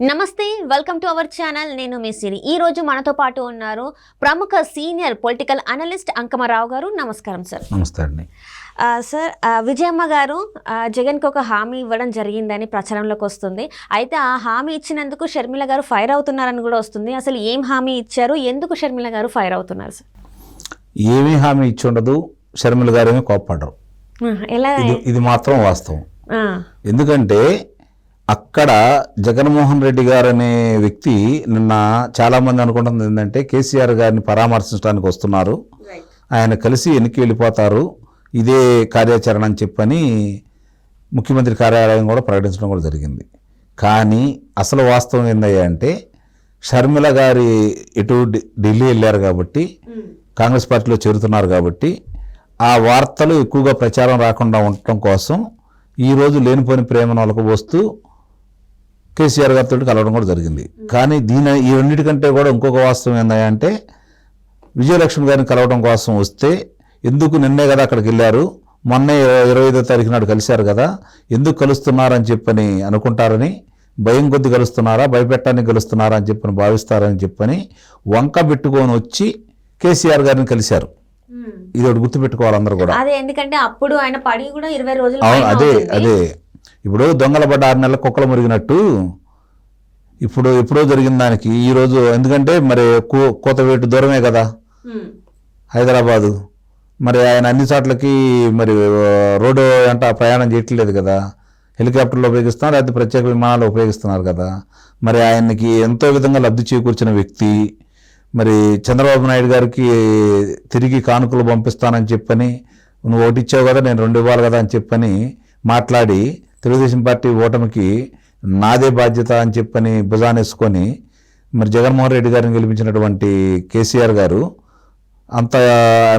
నమస్తే, welcome to our channel. నేను మీ సిరి. ఈ రోజు మనతో పాటు ఉన్నారు ప్రముఖ సీనియర్ పొలిటికల్ అనలిస్ట్ అంకమరావు గారు. నమస్కారం సార్. నమస్తే అండి. సార్, విజయమ్మ గారు జగన్కి ఒక హామీ ఇవ్వడం జరిగిందని ప్రచారంలోకి వస్తుంది. అయితే ఆ హామీ ఇచ్చినందుకు షర్మిల గారు ఫైర్ అవుతున్నారని కూడా వస్తుంది. అసలు ఏం హామీ ఇచ్చారు, ఎందుకు షర్మిల గారు ఫైర్ అవుతున్నారు సార్? ఏమీ హామీ ఇచ్చి ఉండదు, షర్మిల గారు ఏమీ కోప్పడరు. ఎలా? ఇది మాత్రం వాస్తవం. ఎందుకంటే అక్కడ జగన్మోహన్ రెడ్డి గారు అనే వ్యక్తి నిన్న చాలామంది అనుకుంటుంది ఏంటంటే కేసీఆర్ గారిని పరామర్శించడానికి వస్తున్నారు, ఆయన కలిసి వెనక్కి వెళ్ళిపోతారు, ఇదే కార్యాచరణ అని చెప్పని ముఖ్యమంత్రి కార్యాలయం కూడా ప్రకటించడం కూడా జరిగింది. కానీ అసలు వాస్తవం ఏందయ్యా అంటే షర్మిల గారి ఎటు ఢిల్లీ వెళ్ళారు కాబట్టి, కాంగ్రెస్ పార్టీలో చేరుతున్నారు కాబట్టి ఆ వార్తలు ఎక్కువగా ప్రచారం రాకుండా ఉండటం కోసం ఈరోజు లేనిపోని ప్రేమను వాళ్ళకు వస్తూ కేసీఆర్ గారితో కలవడం కూడా జరిగింది. కానీ ఈ రెండింటికంటే కూడా ఇంకొక వాస్తవం ఏంటంటే విజయలక్ష్మి గారిని కలవడం కోసం వస్తే ఎందుకు నిన్నే కదా అక్కడికి వెళ్ళారు, మొన్నే 25వ తారీఖు నాడు కలిశారు కదా, ఎందుకు కలుస్తున్నారని చెప్పని అనుకుంటారని, భయం కొద్ది కలుస్తున్నారా, భయపెట్టడానికి కలుస్తున్నారా అని చెప్పని భావిస్తారని చెప్పని వంక పెట్టుకొని వచ్చి కేసీఆర్ గారిని కలిశారు. ఇది ఒకటి గుర్తుపెట్టుకోవాలి అందరూ కూడా. అదే, ఎందుకంటే అప్పుడు ఆయన పడి కూడా 20 రోజులు. అదే ఇప్పుడు దొంగల పడ్డ 6 నెలల కుక్కలు మురిగినట్టు ఇప్పుడు ఎప్పుడో జరిగిన దానికి ఈరోజు, ఎందుకంటే మరి కోతవేటు దూరమే కదా హైదరాబాదు, మరి ఆయన అన్ని చోట్లకి మరి రోడ్డు అంట ప్రయాణం చేయట్లేదు కదా, హెలికాప్టర్లు ఉపయోగిస్తున్నారు, లేకపోతే ప్రత్యేక విమానాలు ఉపయోగిస్తున్నారు కదా. మరి ఆయనకి ఎంతో విధంగా లబ్ధి చేకూర్చిన వ్యక్తి, మరి చంద్రబాబు నాయుడు గారికి తిరిగి కానుకలు పంపిస్తానని చెప్పని, నువ్వు ఒకటి ఇచ్చావు కదా నేను 2 ఇవ్వాలి కదా అని చెప్పని మాట్లాడి తెలుగుదేశం పార్టీ ఓటమికి నాదే బాధ్యత అని చెప్పని భుజానేసుకొని మరి జగన్మోహన్ రెడ్డి గారిని గెలిపించినటువంటి కేసీఆర్ గారు అంత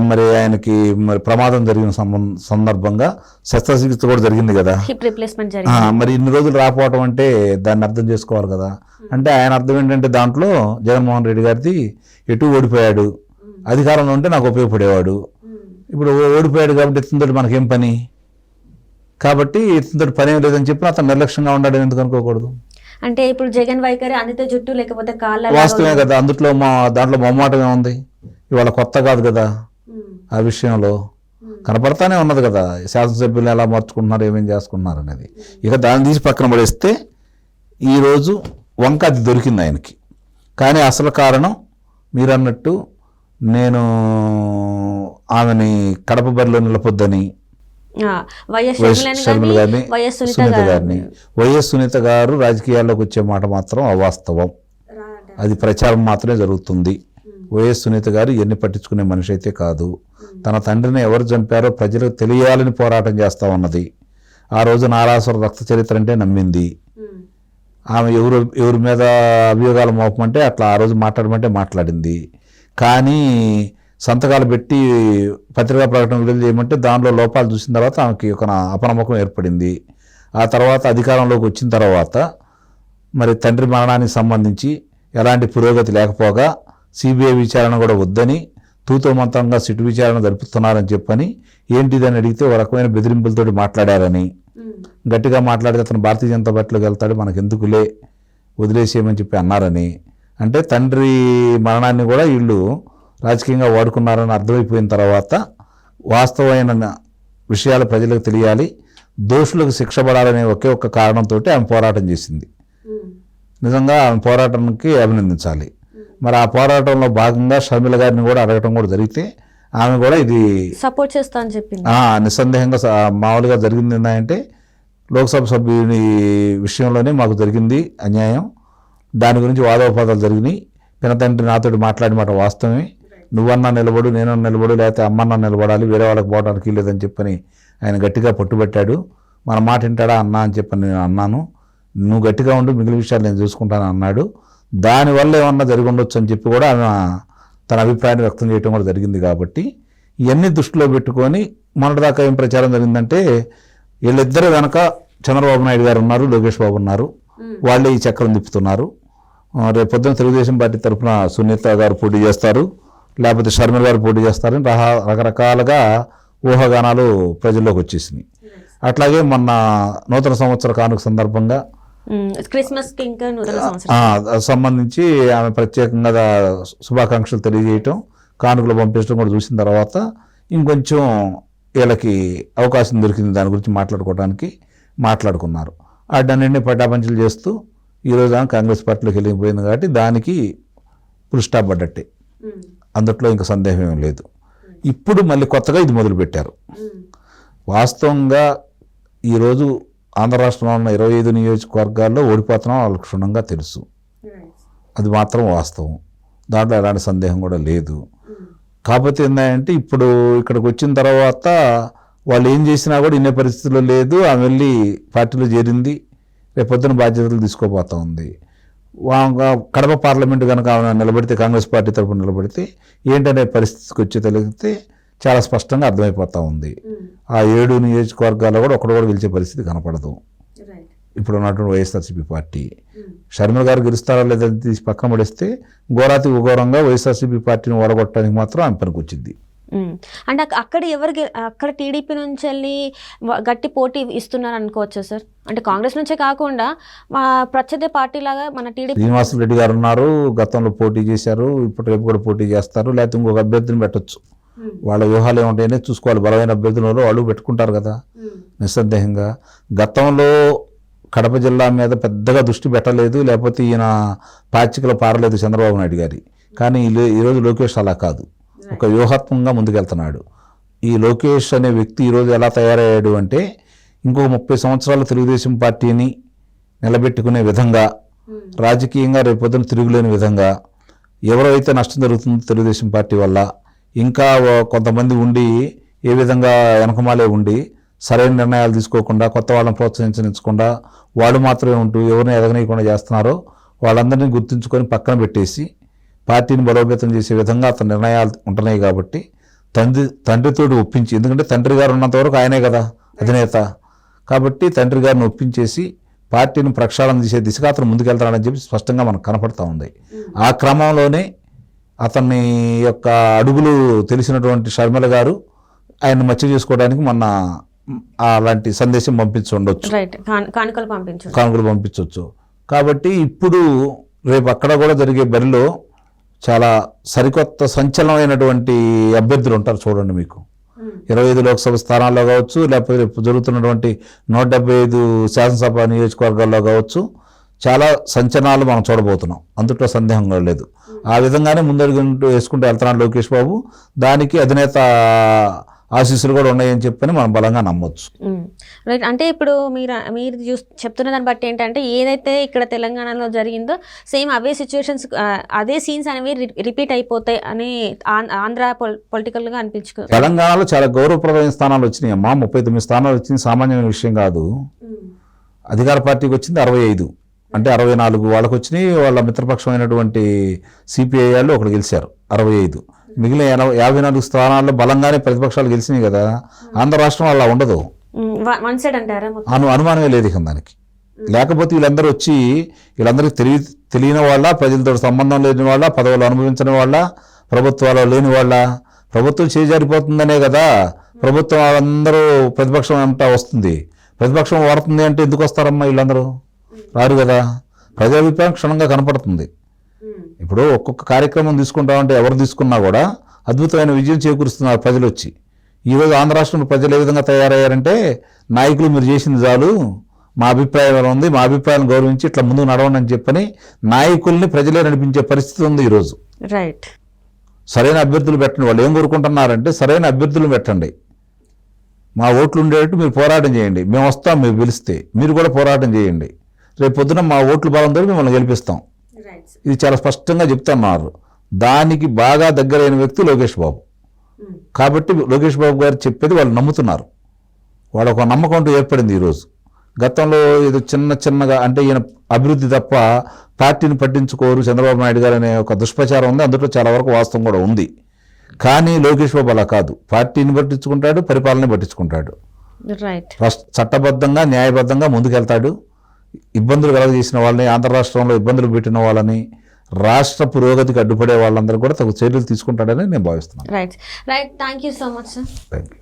మరి ఆయనకి మరి ప్రమాదం జరిగిన సందర్భంగా శస్త్రచికిత్స కూడా జరిగింది కదా, మరి ఇన్ని రోజులు రాకపోవటం అంటే దాన్ని అర్థం చేసుకోవాలి కదా. అంటే ఆయన అర్థం ఏంటంటే దాంట్లో జగన్మోహన్ రెడ్డి గారిది ఎటు ఓడిపోయాడు, అధికారంలో ఉంటే నాకు ఉపయోగపడేవాడు, ఇప్పుడు ఓడిపోయాడు కాబట్టి ఇతనితోటి మనకేం పని, కాబట్టి ఇతనితోటి పని ఏం లేదని చెప్పి అతను నిర్లక్ష్యంగా ఉండాలని ఎందుకు అనుకోకూడదు. అంటే ఇప్పుడు జగన్ వైఖరి అందితే జుట్టు లేకపోతే కాళ్ళ వాస్తవమే కదా, దాంట్లో మొమ్మాటమే ఉంది, ఇవాళ కొత్త కాదు కదా, ఆ విషయంలో కనపడతానే ఉన్నది కదా శాసనసభ్యులు ఎలా మార్చుకుంటున్నారు, ఏమేం చేసుకుంటున్నారు అనేది. ఇక దాన్ని తీసి పక్కన పడేస్తే ఈరోజు వంక అది దొరికింది ఆయనకి. కానీ అసలు కారణం మీరు అన్నట్టు నేను ఆమెని కడప బరిలో నిలపొద్దని షర్మిల గారిని, సునీత గారిని, వైఎస్ సునీత గారు రాజకీయాల్లోకి వచ్చే మాట మాత్రం అవాస్తవం, అది ప్రచారం మాత్రమే జరుగుతుంది. వైఎస్ సునీత గారు ఎన్ని పట్టించుకునే మనిషి అయితే కాదు. తన తండ్రిని ఎవరు చంపారో ప్రజలకు తెలియాలని పోరాటం చేస్తూ ఉన్నది. ఆ రోజు నారాసుర రక్త చరిత్ర అంటే నమ్మింది. ఆమె ఎవరి మీద అభియోగాలు మోపమంటే అట్లా ఆ రోజు మాట్లాడమంటే మాట్లాడింది. కానీ సంతకాలు పెట్టి పత్రికా ప్రకటన విడుదల చేయమంటే దానిలో లోపాలు చూసిన తర్వాత ఆమెకి ఒక అపనమ్మకం ఏర్పడింది. ఆ తర్వాత అధికారంలోకి వచ్చిన తర్వాత మరి తండ్రి మరణానికి సంబంధించి ఎలాంటి పురోగతి లేకపోగా సిబిఐ విచారణ కూడా వద్దని తూతో మంతంగా సిట్టు విచారణ జరుపుతున్నారని చెప్పని, ఏంటిదని అడిగితే ఒక రకమైన బెదిరింపులతోటి మాట్లాడారని, గట్టిగా మాట్లాడితే అతను భారతీయ జనతా పార్టీలోకి వెళ్తాడు, మనకెందుకులే వదిలేసేయమని చెప్పి అన్నారని. అంటే తండ్రి మరణాన్ని కూడా వీళ్ళు రాజకీయంగా వాడుకున్నారని అర్థమైపోయిన తర్వాత వాస్తవమైన విషయాలు ప్రజలకు తెలియాలి, దోషులకు శిక్ష పడాలనే ఒకే ఒక్క కారణంతో ఆమె పోరాటం చేసింది. నిజంగా ఆమె పోరాటానికి అభినందించాలి. మరి ఆ పోరాటంలో భాగంగా షర్మిల గారిని కూడా అడగటం కూడా జరిగితే ఆమె కూడా ఇది సపోర్ట్ చేస్తా అని చెప్పింది. నిస్సందేహంగా మామూలుగా జరిగింది ఏంటంటే లోక్సభ సభ్యుని విషయంలోనే మాకు జరిగింది అన్యాయం, దాని గురించి వాదోపవాదాలు జరిగినాయి, పినతండ్రి నాతోటి మాట్లాడి మాట వాస్తవమే, నువ్వన్నా నిలబడు, నేనన్నా నిలబడు, లేకపోతే అమ్మన్నా నిలబడాలి, వేరే వాళ్ళకి పోవడానికి లేదని చెప్పని ఆయన గట్టిగా పట్టుబట్టాడు. మన మాట వింటాడా అన్నా అని చెప్పని నేను అన్నాను, నువ్వు గట్టిగా ఉండు, మిగిలిన విషయాలు నేను చూసుకుంటాను అన్నాడు. దానివల్ల ఏమన్నా జరిగి ఉండొచ్చు అని చెప్పి కూడా ఆమె తన అభిప్రాయాన్ని వ్యక్తం చేయడం కూడా జరిగింది. కాబట్టి ఇవన్నీ దృష్టిలో పెట్టుకొని మొన్నటిదాకా ఏం ప్రచారం జరిగిందంటే వీళ్ళిద్దరు వెనక చంద్రబాబు నాయుడు గారు ఉన్నారు, లోకేష్ బాబు ఉన్నారు, వాళ్ళే ఈ చక్రం తిప్పుతున్నారు. రేపు పొద్దున తెలుగుదేశం పార్టీ తరఫున సునీత గారు పోటీ చేస్తారు, లేకపోతే షర్మిల గారు పోటీ చేస్తారని రకరకాలుగా ఊహాగానాలు ప్రజల్లోకి వచ్చేసినాయి. అట్లాగే మొన్న నూతన సంవత్సర కానుక సందర్భంగా క్రిస్మస్కి ఇంకా నూతన సంవత్సరం సంబంధించి ఆమె ప్రత్యేకంగా శుభాకాంక్షలు తెలియజేయటం, కానుకలు పంపించడం కూడా చూసిన తర్వాత ఇంకొంచెం వీళ్ళకి అవకాశం దొరికింది దాని గురించి మాట్లాడుకున్నారు. వాటన్నింటినీ పటాపంచలు చేస్తూ ఈరోజు ఆమె కాంగ్రెస్ పార్టీలోకి వెళ్ళిపోయింది కాబట్టి దానికి ఫుల్ స్టాప్ పడ్డట్టే, అందుట్లో ఇంకా సందేహం ఏం లేదు. ఇప్పుడు మళ్ళీ కొత్తగా ఇది మొదలుపెట్టారు. వాస్తవంగా ఈరోజు ఆంధ్ర రాష్ట్రంలో ఉన్న 25 నియోజకవర్గాల్లో ఓడిపోతున్నాం వాళ్ళకి క్షుణ్ణంగా తెలుసు, అది మాత్రం వాస్తవం, దాంట్లో ఎలాంటి సందేహం కూడా లేదు. కాకపోతే ఏంటంటే ఇప్పుడు ఇక్కడికి వచ్చిన తర్వాత వాళ్ళు ఏం చేసినా కూడా ఇన్నే పరిస్థితుల్లో లేదు. ఆమె వెళ్ళి పార్టీలో చేరింది, రేపొద్దున బాధ్యతలు తీసుకోబోతా ఉంది. కడప పార్లమెంటు కనుక ఆమె నిలబడితే, కాంగ్రెస్ పార్టీ తరఫున నిలబడితే ఏంటనే పరిస్థితికి వచ్చి తెలిగితే చాలా స్పష్టంగా అర్థమైపోతూ ఉంది. ఆ 7 నియోజకవర్గాల్లో కూడా ఒకటి కూడా గెలిచే పరిస్థితి కనపడదు. ఇప్పుడు ఉన్నటువంటి వైఎస్ఆర్సీపీ పార్టీ షర్మిల గారు గెలుస్తారా లేదని తీసి పక్కన పడేస్తే ఘోరాతి ఘోరంగా వైఎస్ఆర్సీపీ పార్టీని ఓడగొట్టడానికి మాత్రం ఆమె పనికి వచ్చింది. అంటే అక్కడ టీడీపీ నుంచి వెళ్ళి గట్టి పోటీ ఇస్తున్నారు అనుకోవచ్చా సార్? అంటే కాంగ్రెస్ నుంచే కాకుండా ప్రత్యర్థి పార్టీ లాగా మన టీడీపీ శ్రీనివాస రెడ్డి గారు ఉన్నారు, గతంలో పోటీ చేశారు, ఇప్పుడు రేపు కూడా పోటీ చేస్తారు, లేకపోతే ఇంకొక అభ్యర్థిని పెట్టచ్చు. వాళ్ళ వ్యూహాలు ఏముంటాయనే చూసుకోవాలి. బలమైన అభ్యర్థులలో వాళ్ళు పెట్టుకుంటారు కదా నిస్సందేహంగా. గతంలో కడప జిల్లా మీద పెద్దగా దృష్టి పెట్టలేదు, లేకపోతే ఈయన పాచికలో పారలేదు చంద్రబాబు నాయుడు గారి. కానీ ఈరోజు లోకేష్ అలా కాదు, ఒక వ్యూహాత్మకంగా ముందుకెళ్తున్నాడు. ఈ లోకేష్ అనే వ్యక్తి ఈరోజు ఎలా తయారయ్యాడు అంటే ఇంకొక 30 సంవత్సరాలు తెలుగుదేశం పార్టీని నిలబెట్టుకునే విధంగా, రాజకీయంగా రేపొద్దున తిరుగులేని విధంగా, ఎవరైతే నష్టం జరుగుతుందో తెలుగుదేశం పార్టీ వల్ల ఇంకా కొంతమంది ఉండి ఏ విధంగా వెనకమాలే ఉండి సరైన నిర్ణయాలు తీసుకోకుండా, కొత్త వాళ్ళని ప్రోత్సహించకుండా, వాళ్ళు మాత్రమే ఉంటూ ఎవరిని ఎదగనీయకుండా చేస్తున్నారో వాళ్ళందరినీ గుర్తుంచుకొని పక్కన పెట్టేసి పార్టీని బలోపేతం చేసే విధంగా అతని నిర్ణయాలు ఉంటున్నాయి. కాబట్టి తండ్రితోటి ఒప్పించి, ఎందుకంటే తండ్రి గారు ఉన్నంత వరకు ఆయనే కదా అధినేత, కాబట్టి తండ్రి గారిని ఒప్పించేసి పార్టీని ప్రక్షాళన చేసే దిశగా అతను ముందుకెళ్తాడని చెప్పి స్పష్టంగా మనకు కనపడతా ఉంది. ఆ క్రమంలోనే అతన్ని యొక్క అడుగులు తెలిసినటువంటి షర్మిల గారు ఆయన మచ్చ చేసుకోవడానికి మొన్న అలాంటి సందేశం పంపించవచ్చు, కానుకలు పంపించవచ్చు. కాబట్టి ఇప్పుడు రేపు అక్కడ కూడా జరిగే బరిలో చాలా సరికొత్త సంచలనమైనటువంటి అభ్యర్థులు ఉంటారు. చూడండి, మీకు 25 లోక్సభ స్థానాల్లో కావచ్చు, లేకపోతే రేపు జరుగుతున్నటువంటి 175 శాసనసభ నియోజకవర్గాల్లో కావచ్చు, చాలా సంచలనాలు మనం చూడబోతున్నాం, అందుట్లో సందేహం కూడా లేదు. ఆ విధంగానే ముందడుగు వేసుకుంటూ వెళ్తున్నాడు లోకేష్ బాబు. దానికి అధినేత ఆశీస్సులు కూడా ఉన్నాయని చెప్పని మనం బలంగా నమ్మొచ్చు. రైట్. అంటే ఇప్పుడు మీరు చెప్తున్న దాన్ని బట్టి ఏంటంటే ఏదైతే ఇక్కడ తెలంగాణలో జరిగిందో సేమ్ అవే సిచ్యువేషన్స్, అదే సీన్స్ అనేవి రిపీట్ అయిపోతాయి అని ఆంధ్ర పొలిటికల్గా అనిపించుకో. తెలంగాణలో చాలా గౌరవప్రదమైన స్థానాలు వచ్చినాయి అమ్మా, 39 స్థానాలు వచ్చింది, సామాన్యమైన విషయం కాదు. అధికార పార్టీకి వచ్చింది 65, అంటే 64 వాళ్ళకు వచ్చినాయి. వాళ్ళ మిత్రపక్షమైనటువంటి సిపిఐ వాళ్ళు ఒకటి గెలిచారు 65. మిగిలిన 54 స్థానాల్లో బలంగానే ప్రతిపక్షాలు గెలిచినాయి కదా. ఆంధ్ర రాష్ట్రం అలా ఉండదు, అనుమానమే లేదు ఇక దానికి. లేకపోతే వీళ్ళందరూ వచ్చి వీళ్ళందరికీ తెలియని వాళ్ళ, ప్రజలతో సంబంధం లేని వాళ్ళ, పదవులు అనుభవించని వాళ్ళ, ప్రభుత్వాలు లేని వాళ్ళ, ప్రభుత్వం చేజారిపోతుందనే కదా ప్రభుత్వం వాళ్ళందరూ ప్రతిపక్షం అంతా వస్తుంది. ప్రతిపక్షం వాడుతుంది అంటే ఎందుకు వస్తారమ్మా వీళ్ళందరూ? రారు కదా. ప్రజాభిప్రాయం క్షుణ్ణంగా కనపడుతుంది. ఇప్పుడు ఒక్కొక్క కార్యక్రమం తీసుకుంటామంటే ఎవరు తీసుకున్నా కూడా అద్భుతమైన విజయం చేకూరుస్తున్నారు ప్రజలు వచ్చి. ఈరోజు ఆంధ్ర రాష్ట్రంలో ప్రజలు ఏ విధంగా తయారయ్యారంటే, నాయకులు మీరు చేసింది చాలు, మా అభిప్రాయం ఎలా ఉంది, మా అభిప్రాయాన్ని గౌరవించి ఇట్లా ముందుకు నడవండి అని చెప్పని నాయకుల్ని ప్రజలే నడిపించే పరిస్థితి ఉంది ఈరోజు. రైట్. సరైన అభ్యర్థులు పెట్టండి. వాళ్ళు ఏం కోరుకుంటున్నారంటే సరైన అభ్యర్థులు పెట్టండి, మా ఓట్లు ఉండేటట్టు మీరు పోరాటం చేయండి, మేము వస్తాం, మీరు పిలిస్తే మీరు కూడా పోరాటం చేయండి, రేపు పొద్దున మా ఓట్లు బలంతో మిమ్మల్ని గెలిపిస్తాం. ఇది చాలా స్పష్టంగా చెప్తున్నారు. దానికి బాగా దగ్గరైన వ్యక్తి లోకేష్ బాబు. కాబట్టి లోకేష్ బాబు గారు చెప్పేది వాళ్ళు నమ్ముతున్నారు. వాళ్ళ ఒక నమ్మకం ఏర్పడింది ఈరోజు. గతంలో ఏదో చిన్నగా అంటే ఈయన అభివృద్ధి తప్ప పార్టీని పట్టించుకోరు చంద్రబాబు నాయుడు గారు అనే ఒక దుష్ప్రచారం ఉంది, అందులో చాలా వరకు వాస్తవం కూడా ఉంది. కానీ లోకేష్ బాబు అలా కాదు, పార్టీని పట్టించుకుంటాడు, పరిపాలన పట్టించుకుంటాడు, చట్టబద్ధంగా న్యాయబద్ధంగా ముందుకెళ్తాడు. ఇబ్బందులు కలగజేసిన వాళ్ళని, ఆంధ్ర రాష్ట్రంలో ఇబ్బందులు పెట్టిన వాళ్ళని, రాష్ట్ర పురోగతికి అడ్డుపడే వాళ్ళందరూ కూడా తగు చర్యలు తీసుకుంటాడని నేను భావిస్తున్నాను. Right. Thank you so much sir. Thank you.